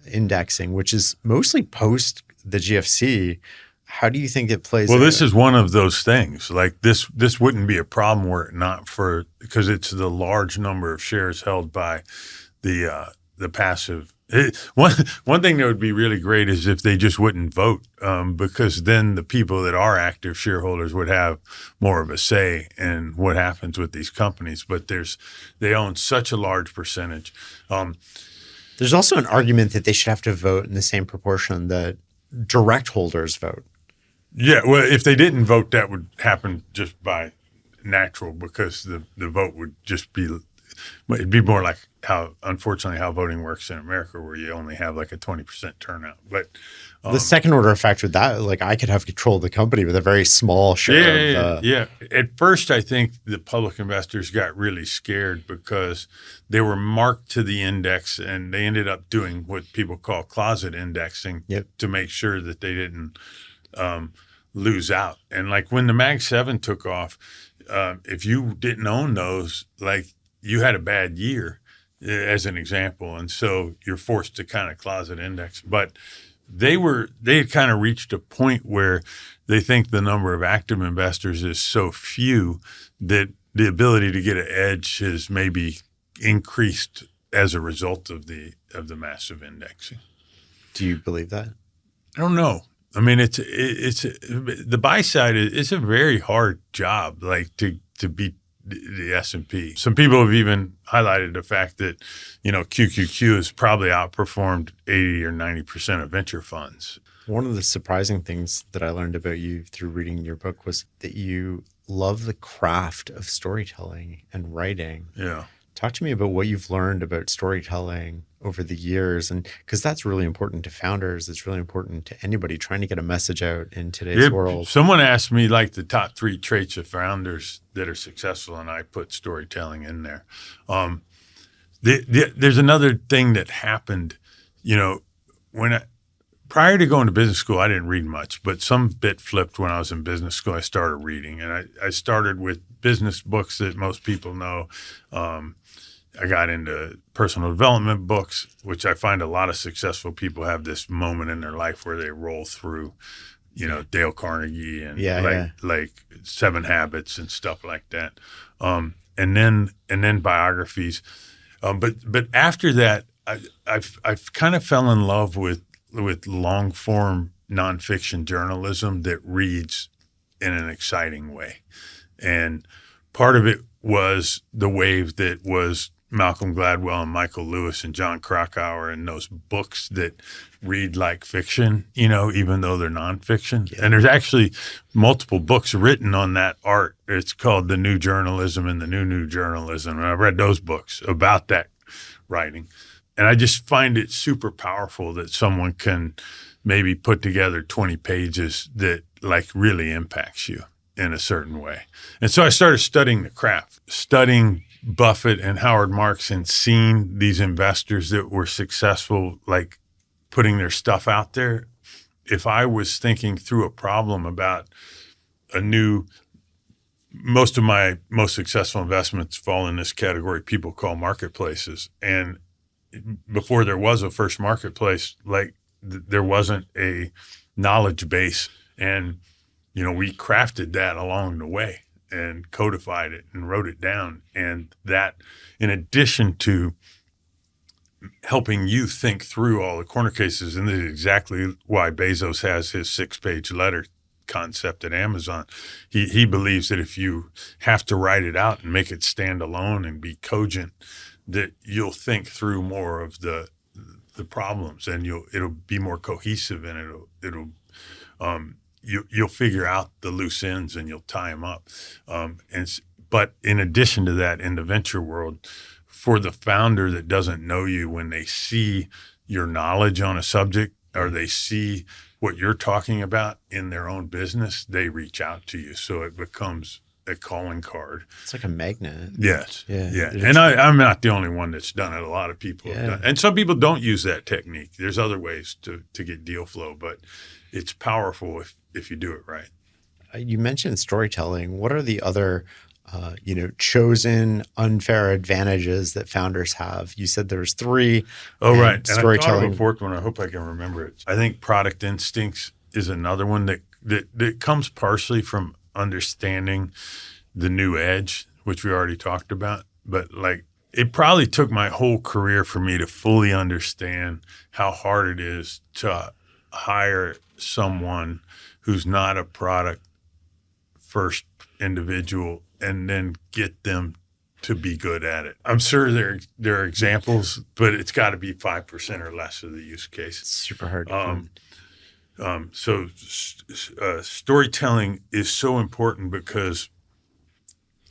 indexing, which is mostly post the GFC? How do you think it plays out? Well, this is one of those things. Like this wouldn't be a problem were it not for, because it's the large number of shares held by the passive. One thing that would be really great is if they just wouldn't vote, because then the people that are active shareholders would have more of a say in what happens with these companies. But they own such a large percentage. There's also an argument that they should have to vote in the same proportion that direct holders vote. Yeah, well, if they didn't vote, that would happen just by natural, because the vote would just be. It'd be more like how voting works in America, where you only have like a 20% turnout. But the second order effect with that, like I could have control of the company with a very small share. Yeah. At first, I think the public investors got really scared because they were marked to the index, and they ended up doing what people call closet indexing to make sure that they didn't lose out. And like when the Mag 7 took off, if you didn't own those, like you had a bad year, as an example, and so you're forced to kind of closet index. But they had kind of reached a point where they think the number of active investors is so few that the ability to get an edge has maybe increased as a result of the massive indexing. Do you believe that? I don't know. I mean, it's the buy side. It's a very hard job, like to beat the S&P. Some people have even highlighted the fact that, QQQ has probably outperformed 80 or 90% of venture funds. One of the surprising things that I learned about you through reading your book was that you love the craft of storytelling and writing. Yeah. Talk to me about what you've learned about storytelling over the years, and because that's really important to founders. It's really important to anybody trying to get a message out in today's world. Someone asked me like the top 3 traits of founders that are successful, and I put storytelling in there. There's another thing that happened, prior to going to business school, I didn't read much, but some bit flipped when I was in business school. I started reading, and I started with business books that most people know. I got into personal development books, which I find a lot of successful people have this moment in their life where they roll through, Dale Carnegie and like 7 Habits and stuff like that. And then biographies. But after that, I've kind of fell in love with long form nonfiction journalism that reads in an exciting way. And part of it was the wave that was Malcolm Gladwell and Michael Lewis and John Krakauer and those books that read like fiction, even though they're nonfiction. Yeah. And there's actually multiple books written on that art. It's called The New Journalism and the New Journalism. And I've read those books about that writing. And I just find it super powerful that someone can maybe put together 20 pages that like really impacts you in a certain way. And so I started studying the craft, studying Buffett and Howard Marks and seeing these investors that were successful, like putting their stuff out there. If I was thinking through a problem about most of my most successful investments fall in this category people call marketplaces. And before there was a first marketplace, there wasn't a knowledge base. And, we crafted that along the way and codified it and wrote it down. And that, in addition to helping you think through all the corner cases, and this is exactly why Bezos has his 6-page letter concept at Amazon. He believes that if you have to write it out and make it stand alone and be cogent, that you'll think through more of the problems, and it'll be more cohesive, and you'll figure out the loose ends and you'll tie them up. But in addition to that, in the venture world, for the founder that doesn't know you, when they see your knowledge on a subject or they see what you're talking about in their own business, they reach out to you. So it becomes a calling card. It's like a magnet. Yes. Yeah. And I'm not the only one that's done it. A lot of people have done it. And some people don't use that technique. There's other ways to get deal flow, but it's powerful if you do it right. You mentioned storytelling. What are the other chosen unfair advantages that founders have? You said there's 3. Oh, right. Storytelling. And I thought of a 4th one. I hope I can remember it. I think product instincts is another one that comes partially from understanding the new edge, which we already talked about. But it probably took my whole career for me to fully understand how hard it is to hire someone who's not a product first individual and then get them to be good at it. I'm sure there are examples, but it's got to be 5% or less of the use case. It's super hard to find. So storytelling is so important because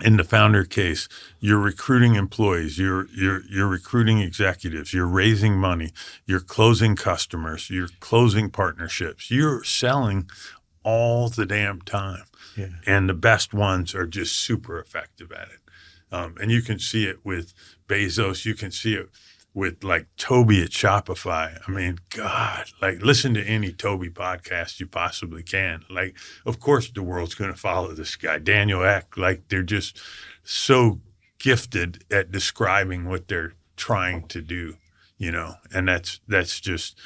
in the founder case, you're recruiting employees, you're recruiting executives, you're raising money, you're closing customers, you're closing partnerships, you're selling all the damn time. Yeah. And the best ones are just super effective at it. And you can see it with Bezos. You can see it with Toby at Shopify. I mean, God, listen to any Toby podcast you possibly can. Of course the world's going to follow this guy, Daniel Ek. They're just so gifted at describing what they're trying to do, and that's just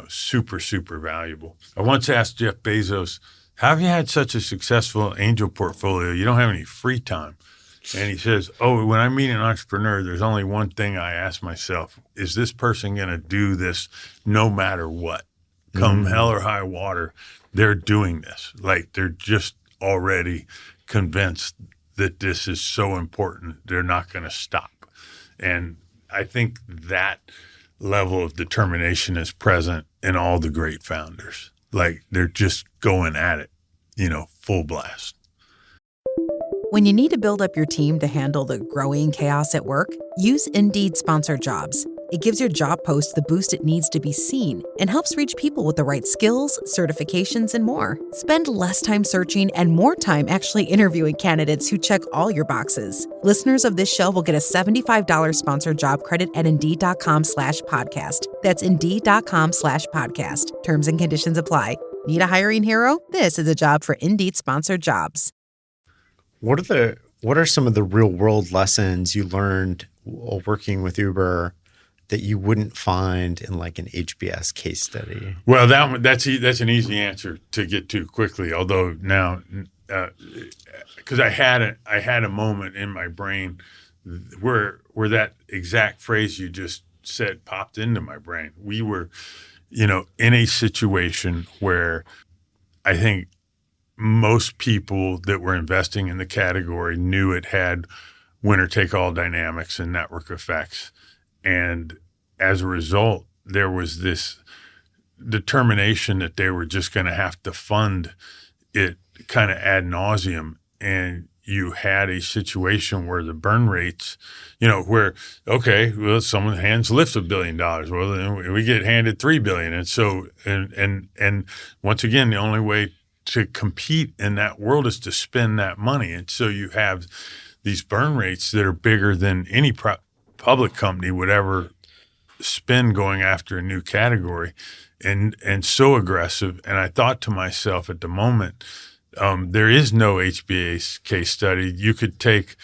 super, super valuable. I once asked Jeff Bezos, how have you had such a successful angel portfolio? You don't have any free time. And he says, when I meet an entrepreneur, there's only one thing I ask myself: is this person going to do this no matter what? Come hell or high water, they're doing this. Like, they're just already convinced that this is so important, they're not going to stop. And I think that level of determination is present in all the great founders. Like, they're just going at it, full blast. When you need to build up your team to handle the growing chaos at work, use Indeed Sponsored Jobs. It gives your job post the boost it needs to be seen and helps reach people with the right skills, certifications, and more. Spend less time searching and more time actually interviewing candidates who check all your boxes. Listeners of this show will get a $75 sponsored job credit at Indeed.com/podcast. That's Indeed.com/podcast. Terms and conditions apply. Need a hiring hero? This is a job for Indeed Sponsored Jobs. What are some of the real world lessons you learned while working with Uber that you wouldn't find in like an HBS case study? Well, that's an easy answer to get to quickly. Although now, because I had a moment in my brain where that exact phrase you just said popped into my brain. We were, in a situation where I think most people that were investing in the category knew it had winner-take-all dynamics and network effects. And as a result, there was this determination that they were just going to have to fund it kind of ad nauseum. And you had a situation where the burn rates, someone hands lifts $1 billion. Well, then we get handed $3 billion. And so, and once again, the only way to compete in that world is to spend that money. And so you have these burn rates that are bigger than any public company would ever spend going after a new category, and so aggressive. And I thought to myself at the moment, there is no HBA case study. You could take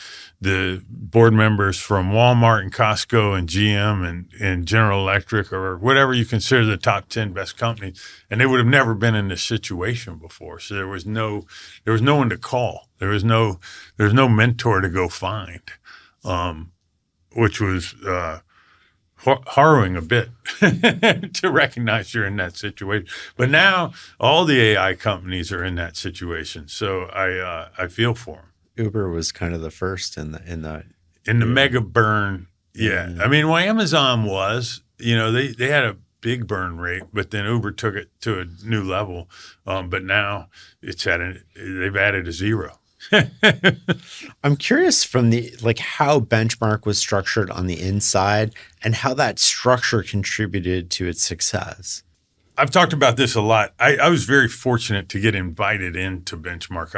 the board members from Walmart and Costco and GM and General Electric or whatever you consider the top 10 best companies, and they would have never been in this situation before. So there was no one to call. There was no mentor to go find, which was harrowing a bit to recognize you're in that situation. But now all the AI companies are in that situation, so I feel for them. Uber was kind of the first in the mega burn. Yeah. I mean, well, Amazon was, they had a big burn rate, but then Uber took it to a new level. But now they've added a zero. I'm curious from how Benchmark was structured on the inside and how that structure contributed to its success. I've talked about this a lot. I was very fortunate to get invited into Benchmark.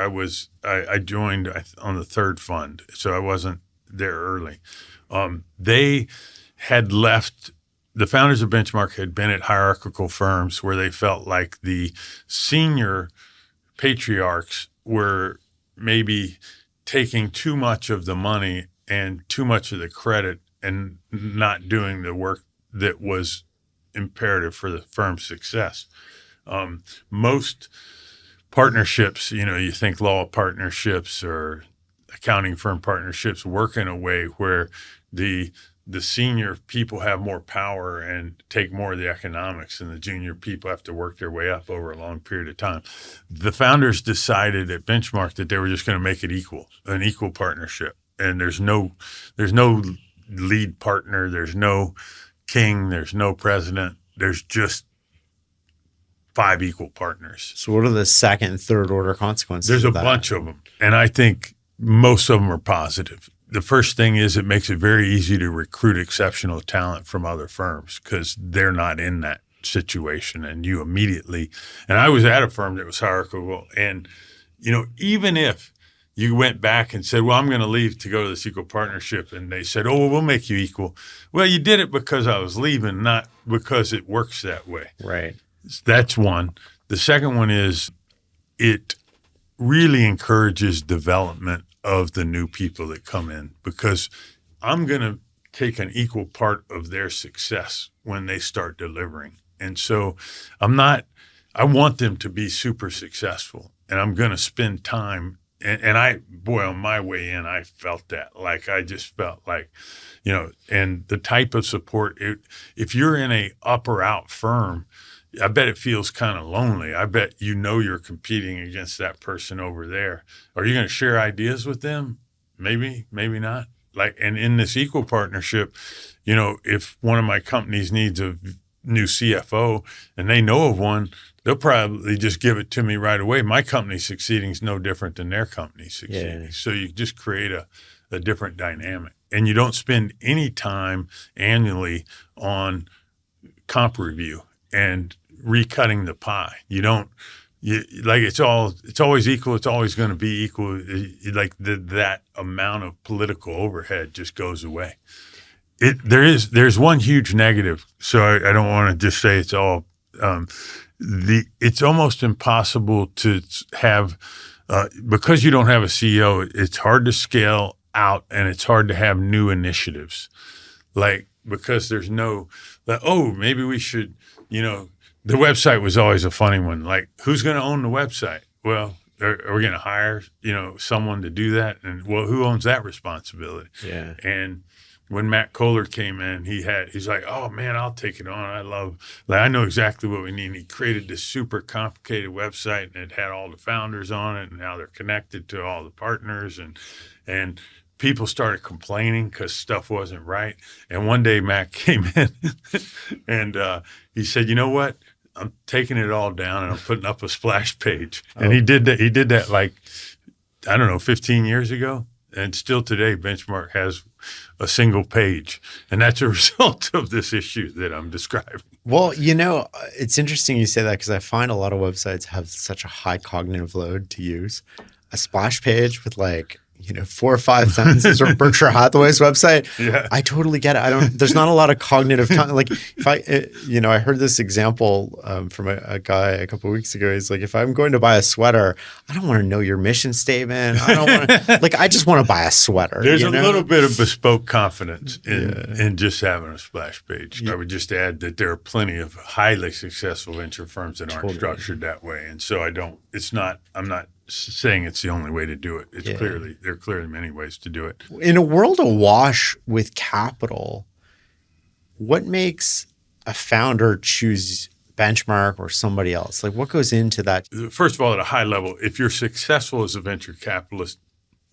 I joined on the third fund, so I wasn't there early. They had left. The founders of Benchmark had been at hierarchical firms where they felt like the senior patriarchs were maybe taking too much of the money and too much of the credit and not doing the work that was imperative for the firm's success. Most partnerships, you think law partnerships or accounting firm partnerships work in a way where the senior people have more power and take more of the economics, and the junior people have to work their way up over a long period of time. The founders decided at Benchmark that they were just going to make it an equal partnership. And there's no lead partner, there's no king, there's no president, there's just 5 equal partners. So what are the second and third order consequences? There's a bunch of them, and I think most of them are positive. The first thing is it makes it very easy to recruit exceptional talent from other firms because they're not in that situation, and you immediately. And I was at a firm that was hierarchical, and even if you went back and said, well, I'm going to leave to go to this equal partnership, and they said, oh, well, we'll make you equal. Well, you did it because I was leaving, not because it works that way. Right. That's one. The second one is it really encourages development of the new people that come in, because I'm going to take an equal part of their success when they start delivering. And so I want them to be super successful, and I'm going to spend time. And on my way in, I felt that. Like, I just felt like, and the type of support, if you're in a up or out firm, I bet it feels kind of lonely. I bet you're competing against that person over there. Are you going to share ideas with them? Maybe, maybe not. Like, and in this equal partnership, if one of my companies needs a new CFO and they know of one, they'll probably just give it to me right away. My company succeeding is no different than their company succeeding. Yeah. So you just create a different dynamic. And you don't spend any time annually on comp review and recutting the pie. It's always equal. It's always going to be equal. Like that amount of political overhead just goes away. There's one huge negative. So I don't want to just say it's all, it's almost impossible to have, because you don't have a CEO, it's hard to scale out and it's hard to have new initiatives. Like, because there's maybe we should, the website was always a funny one. Like, who's going to own the website? Well, are we going to hire, someone to do that? And well, who owns that responsibility? Yeah. And when Matt Kohler came in, he's like, oh man, I'll take it on. I know exactly what we need. And he created this super complicated website, and it had all the founders on it, and now they're connected to all the partners, and people started complaining because stuff wasn't right. And one day Matt came in and he said, you know what? I'm taking it all down and I'm putting up a splash page. Oh. And he did that like, 15 years ago. And still today, Benchmark has a single page. And that's a result of this issue that I'm describing. Well, it's interesting you say that, because I find a lot of websites have such a high cognitive load to use. A splash page with 4 or 5 sentences, or Berkshire Hathaway's website. Yeah. I totally get it. There's not a lot of cognitive time. Like, if I heard this example from a guy a couple of weeks ago. He's like, if I'm going to buy a sweater, I don't want to know your mission statement. I don't want to, I just want to buy a sweater. There's a little bit of bespoke confidence in just having a splash page. Yeah. I would just add that there are plenty of highly successful venture firms that aren't structured that way. And so I'm not saying it's the only way to do it. There are clearly many ways to do it. In a world awash with capital, what makes a founder choose Benchmark or somebody else? Like, what goes into that? First of all, at a high level, if you're successful as a venture capitalist,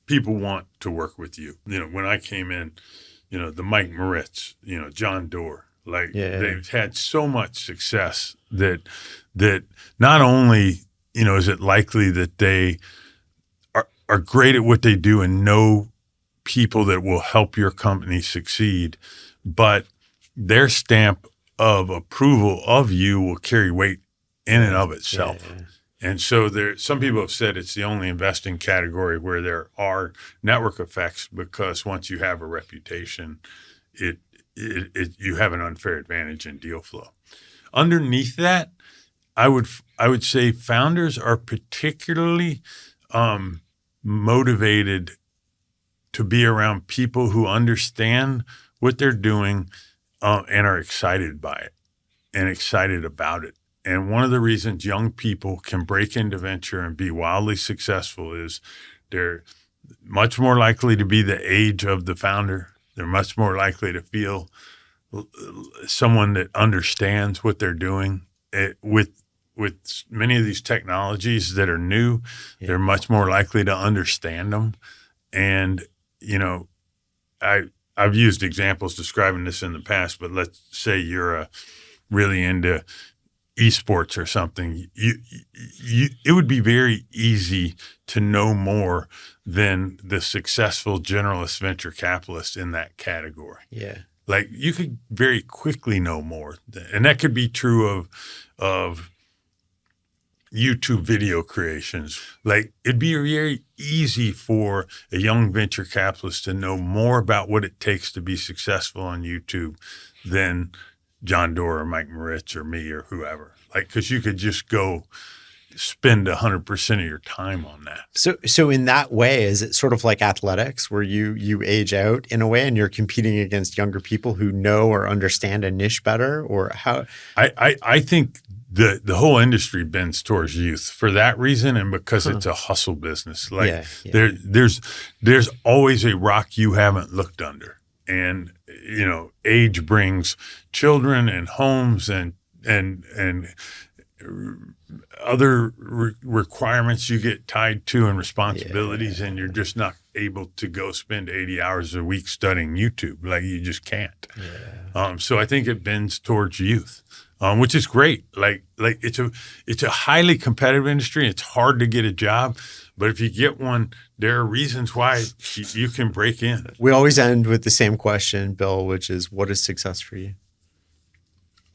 people want to work with you. When I came in, the Mike Moritz, John Doerr, they've had so much success that not only is it likely that they are great at what they do and know people that will help your company succeed, but their stamp of approval of you will carry weight in and of itself. Yeah. And so some people have said it's the only investing category where there are network effects, because once you have a reputation, you have an unfair advantage in deal flow. Underneath that, I would say founders are particularly motivated to be around people who understand what they're doing and are excited by it and excited about it. And one of the reasons young people can break into venture and be wildly successful is they're much more likely to be the age of the founder. They're much more likely to feel someone that understands what they're doing. With many of these technologies that are new, they're much more likely to understand them. And, I've used examples describing this in the past, but let's say you're really into esports or something. It would be very easy to know more than the successful generalist venture capitalist in that category. Yeah. Like, you could very quickly know more. And that could be true of YouTube video creations. Like, it'd be very easy for a young venture capitalist to know more about what it takes to be successful on YouTube than John Doerr or Mike Moritz or me or whoever. Like, because you could just go spend 100% of your time on that. So in that way, is it sort of like athletics where you age out in a way and you're competing against younger people who know or understand a niche better, or how? I think the whole industry bends towards youth for that reason, and because it's a hustle business. Like there's always a rock you haven't looked under, and age brings children and homes and other requirements you get tied to and responsibilities, and you're just not able to go spend 80 hours a week studying YouTube. Like you just can't. So I think it bends towards youth, which is great. Like it's a highly competitive industry. It's hard to get a job, but if you get one, there are reasons why you can break in. We always end with the same question, Bill, which is, what is success for you?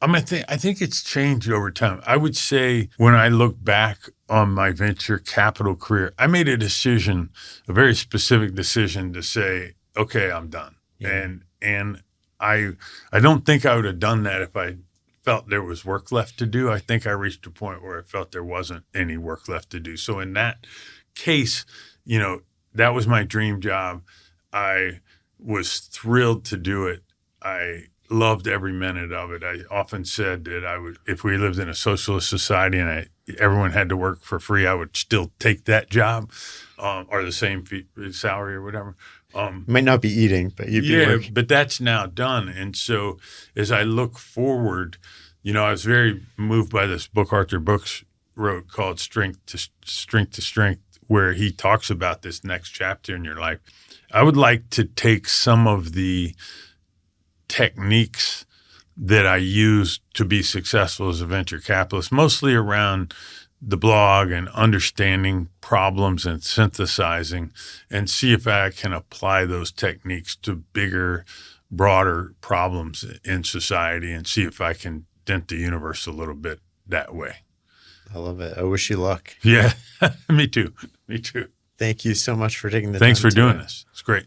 I think it's changed over time. I would say when I look back on my venture capital career, I made a decision, a very specific decision to say, okay, I'm done. Yeah. And I don't think I would have done that if I felt there was work left to do. I think I reached a point where I felt there wasn't any work left to do. So in that case, that was my dream job. I was thrilled to do it. I loved every minute of it. I often said that I would, if we lived in a socialist society and everyone had to work for free, I would still take that job, or the same salary or whatever. Might not be eating, but you'd be working. But that's now done. And so as I look forward, I was very moved by this book Arthur Brooks wrote called Strength to Strength, where he talks about this next chapter in your life. I would like to take some of the techniques that I used to be successful as a venture capitalist, mostly around the blog and understanding problems and synthesizing, and see if I can apply those techniques to bigger, broader problems in society, and see if I can dent the universe a little bit that way. I love it. I wish you luck. Yeah, me too. Thank you so much for taking the time. Thanks for doing this. It's great.